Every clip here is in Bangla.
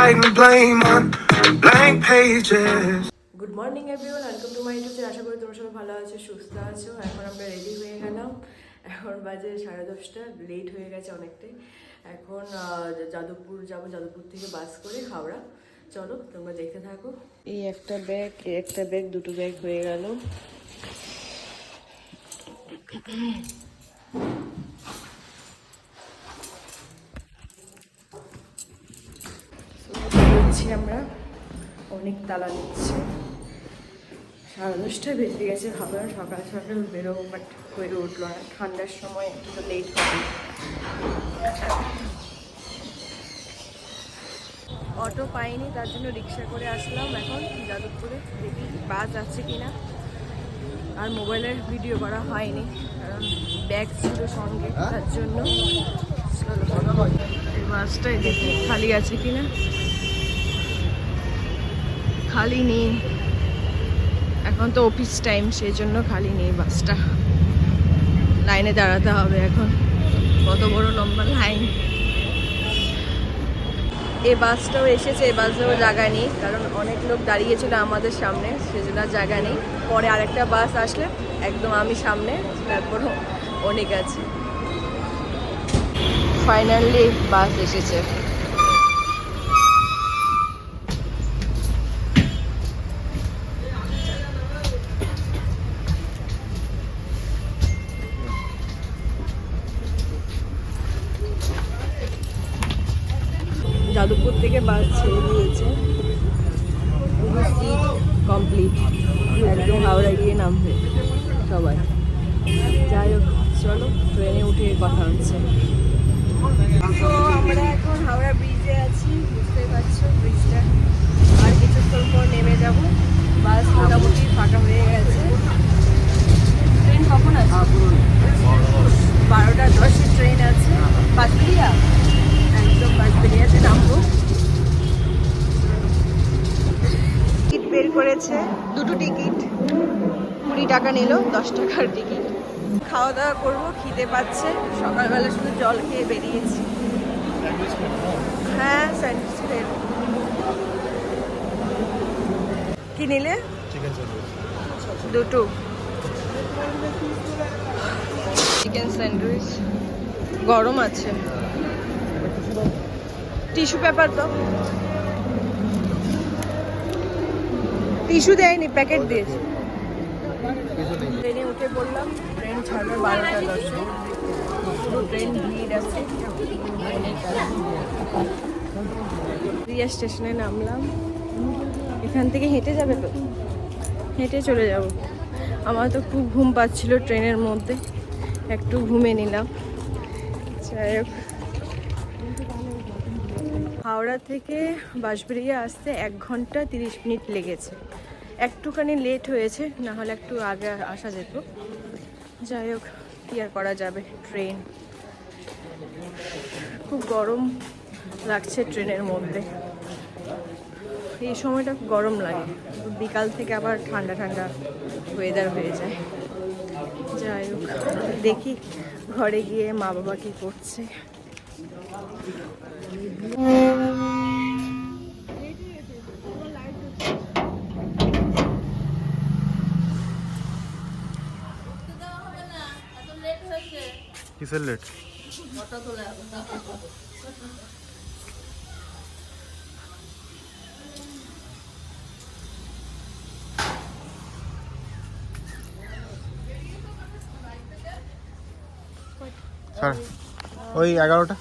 writing blame on blank pages. Good morning everyone, welcome to my YouTube channel. আশা করি তোমরা সবাই ভালো আছো, সুস্থ আছো। এখন আমরা রেডি হয়ে গেলাম। এখন বাজে 10:30, লেট হয়ে গেছে অনেকটাই। এখন যাদবপুর যাব, যাদবপুর থেকে বাস করে হাওড়া। চলো তোমরা দেখতে থাকো। এই একটা ব্যাগ, দুটো ব্যাগ হয়ে গেল। আমরা অনেক তালা নিচ্ছে। 10:30 বেজে গেছে। ভাবলাম সকাল সকাল বেরোবো, বাট হয়ে উঠলো না। ঠান্ডার সময় একটু তো লেট হবে। অটো পাইনি, তার জন্য রিক্সা করে আসলাম এখন যাদবপুরে। দেখি বাস আছে কিনা। আর মোবাইলের ভিডিও করা হয়নি, কারণ ব্যাগ ছিল সঙ্গে, তার জন্য। এই বাসটাই দেখি খালি আছে কিনা। খালি নেই, এখন তো অফিস টাইম, সেই জন্য খালি নেই বাসটা। লাইনে দাঁড়াতে হবে এখন। কত বড় লম্বা লাইন। এই বাসটাও এসেছে, এই বাসটাও জায়গা নেই, কারণ অনেক লোক দাঁড়িয়েছিল আমাদের সামনে, সেজন্য জায়গা নেই। পরে আরেকটা বাস আসলে একদম আমি সামনে, তারপরও অনেক আছে। ফাইনালি বাস এসেছে। যাদবপুর থেকে বাস ছেড়ে দিয়েছে, পুরো সিট কমপ্লিট, একদম হাওড়া গিয়ে নামবে সবাই। যাই হোক, চলো ট্রেনে উঠে কথা হচ্ছে। তো আমরা এখন হাওড়া ব্রিজে আছি, বুঝতেই পারছো ব্রিজটা। আর কিছুক্ষণ পর নেমে যাব। বাস মোটামুটি ফাঁকা হয়ে গেছে। ট্রেন কখন আছে? 12:10 ট্রেন আছে। বাসবেরিয়া, একদম বাসবেরিয়াতে নামবো। টিকিট বের করেছে, দুটো টিকিট, 20 টাকা নিল, 10 টাকার টিকিট। খাওয়া দাওয়া করবো, খিদে পাচ্ছে। সকালবেলা শুধু জল খেয়ে বেরিয়েছি। হ্যাঁ, স্যান্ডউইচ খেয়ে। কি নিলে? দুটো চিকেন স্যান্ডউইচ। গরম আছে। টিস্যু পেপার তো, টিস্যু দেয়নি, প্যাকেট দিয়েছে। ট্রেনে উঠে পড়লাম। ট্রেন ছাড়বে 12:10। পুরো ট্রেন ভিড় আছে। রিয়া স্টেশনে নামলাম। এখান থেকে হেঁটে যাবে তো? হেঁটে চলে যাব। আমার তো খুব ঘুম পাচ্ছিল ট্রেনের মধ্যে, একটু ঘুমিয়ে নিলাম। যাই হোক, হাওড়া থেকে বাঁশবেড়িয়া আসতে 1 ঘন্টা 30 মিনিট লেগেছে। একটুখানি লেট হয়েছে, না হলে একটু আগে আসা যেত। যাই হোক, কি আর করা যাবে। ট্রেন খুব গরম লাগছে ট্রেনের মধ্যে। এই সময়টা গরম লাগে, বিকাল থেকে আবার ঠান্ডা ঠান্ডা ওয়েদার হয়ে যায়। যাই হোক, দেখি ঘরে গিয়ে মা বাবা কি করছে। কিসের লেট? ওই 11টা।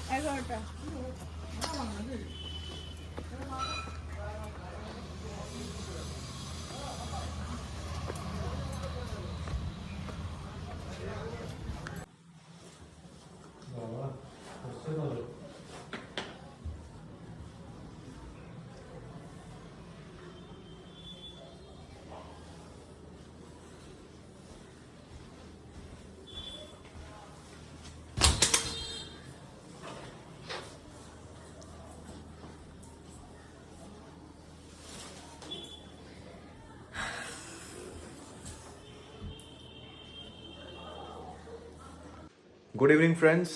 গুড ইভিনিং ফ্রেন্ডস,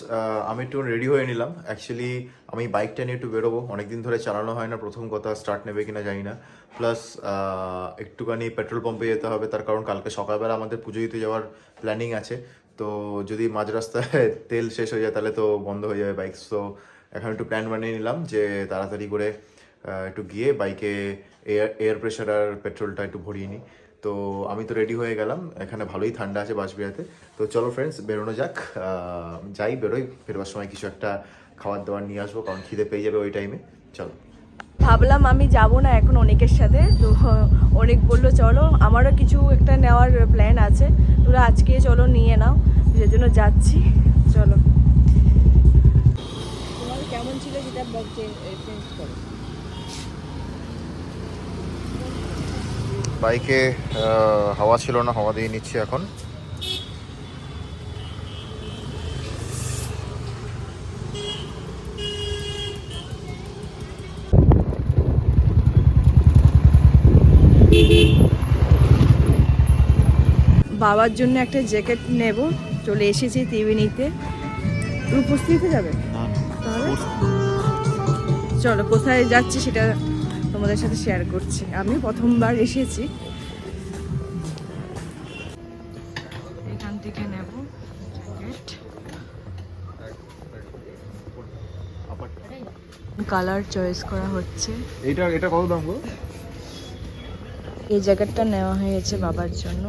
আমি একটু রেডি হয়ে নিলাম। অ্যাকচুয়ালি আমি বাইকটা নিয়ে একটু বেরোবো, অনেকদিন ধরে চালানো হয় না, প্রথম কথা স্টার্ট নেবে কিনা জানি না। প্লাস একটুখানি পেট্রোল পাম্পে যেতে হবে, তার কারণ কালকে সকালবেলা আমাদের পুজো দিতে যাওয়ার প্ল্যানিং আছে। তো যদি মাঝ রাস্তায় তেল শেষ হয়ে যায় তাহলে তো বন্ধ হয়ে যাবে বাইক। সো এখন একটু প্ল্যান বানিয়ে নিলাম যে তাড়াতাড়ি করে একটু গিয়ে বাইকে এয়ার প্রেশার আর পেট্রোলটা একটু ভরিয়ে নিই। তো আমি তো রেডি হয়ে গেলাম, এখানে ভালোই ঠান্ডা আছে বাঁশবিড়াতে। তো চলো ফ্রেন্ডস, বেরোনো যাক। যাই, বেরোই, বেরোবার সময় কিছু একটা খাবার দাবার নিয়ে আসবো, কারণ খিদে পেয়ে যাবে ওই টাইমে। চলো। ভাবলাম আমি যাব না এখন অনেকের সাথে, তো অনেক বললো চলো, আমারও কিছু একটা নেওয়ার প্ল্যান আছে, তোরা আজকে চলো নিয়ে নাও, সেজন্য যাচ্ছি। চলো, তোমার কেমন ছিল সেটা ব্লগ চেঞ্জ করো। বাইকে হাওয়া ছিল না, হাওয়া দিয়ে নিচ্ছি এখন। বাবার জন্য একটা জ্যাকেট নেব, চলে এসেছি ত্রিবেণীতে। রূপশ্রীতে যাবে তাহলে চলো, কোথায় যাচ্ছি সেটা তোমাদের সাথে শেয়ার করছি। আমি প্রথমবার এসেছি, এখান থেকে নেব জ্যাকেট। কালার চয়েস করা হচ্ছে। এটা কত দাম গো? এই জ্যাকেটটা নেওয়া হয়েছে বাবার জন্য,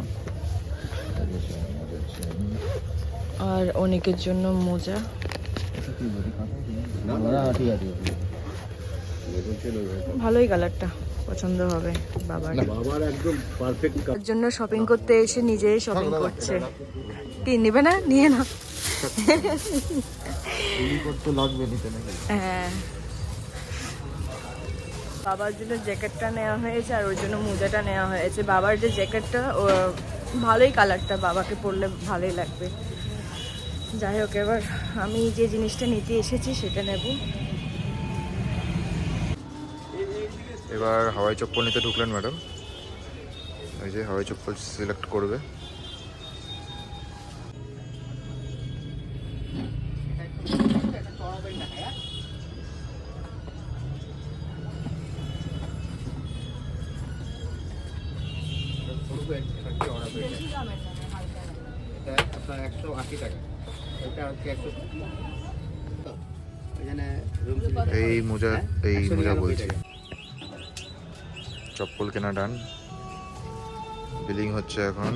আর অনেকের জন্য মোজা। ভালোই কালারটা পছন্দ হবে বাবার। ওর জন্য শপিং করতে এসে নিজেই শপিং করছে। কি নেবে না? নিয়ে না। হ্যাঁ, বাবার জন্য জ্যাকেটটা নেওয়া হয়েছে আর ওর জন্য মোজাটা নেওয়া হয়েছে। বাবার যে জ্যাকেটটা ভালোই কালারটা, বাবাকে পরলে ভালোই লাগবে। যাই হোক, এবার আমি যে জিনিসটা নিতে এসেছি সেটা নেব। এবার হাওয়াই চপ্পল নিতে ঢুকলেন ম্যাডাম। এই যে হাওয়াই চপ্পল সিলেক্ট করবে। এই মোজা বলছি। চপ্পল কেনা ডান, বিলিং হচ্ছে এখন।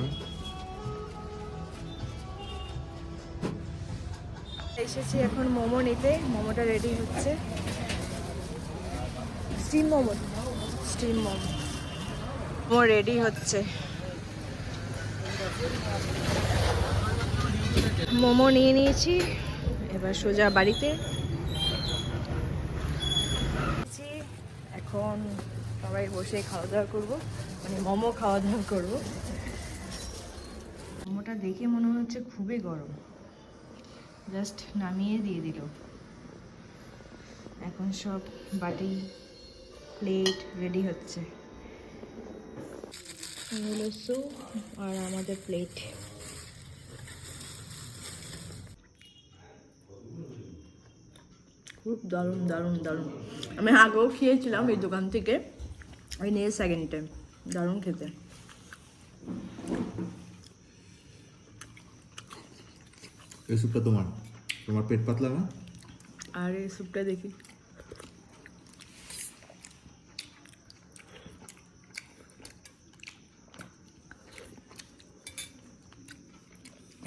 এসেছি এখন মোমো নিতে, মোমোটা রেডি হচ্ছে। স্টিম মোমো মোমো রেডি হচ্ছে। মোমো নিয়ে নিয়েছি, এবার সোজা বাড়িতে। এখন সবাই বসে খাওয়া দাওয়া করবো, মানে মোমো খাওয়া দাওয়া করবো। মোমোটা দেখে মনে হচ্ছে খুবই গরম, জাস্ট নামিয়ে দিয়ে দিল। এখন সব বাটি প্লেট রেডি হচ্ছে। হলো স্যুপ আর আমাদের প্লেট। খুব দারুণ দারুণ দারুণ। আমি আগেও খেয়েছিলাম এই দোকান থেকে, এই নিয়ে সেকেন্ড টাইম। দারুণ খেতে। এই স্যুপটা তোমার পেট পাতলা না? আর এই স্যুপটা দেখি,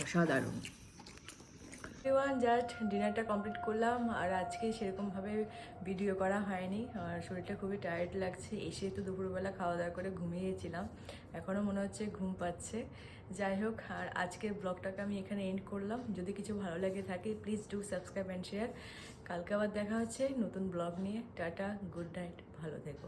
অসাধারণ। জাস্ট ডিনারটা কমপ্লিট করলাম, আর আজকে সেরকমভাবে ভিডিও করা হয়নি। আর শরীরটা খুবই টায়ার্ড লাগছে, এসে তো দুপুরবেলা খাওয়া দাওয়া করে ঘুমিয়েছিলাম, এখনও মনে হচ্ছে ঘুম পাচ্ছে। যাই হোক, আর আজকের ব্লগটাকে আমি এখানে এন্ড করলাম। যদি কিছু ভালো লাগে থাকে please do subscribe and share. কালকে আবার দেখা হচ্ছে নতুন ব্লগ নিয়ে। টাটা, গুড নাইট, ভালো থেকো।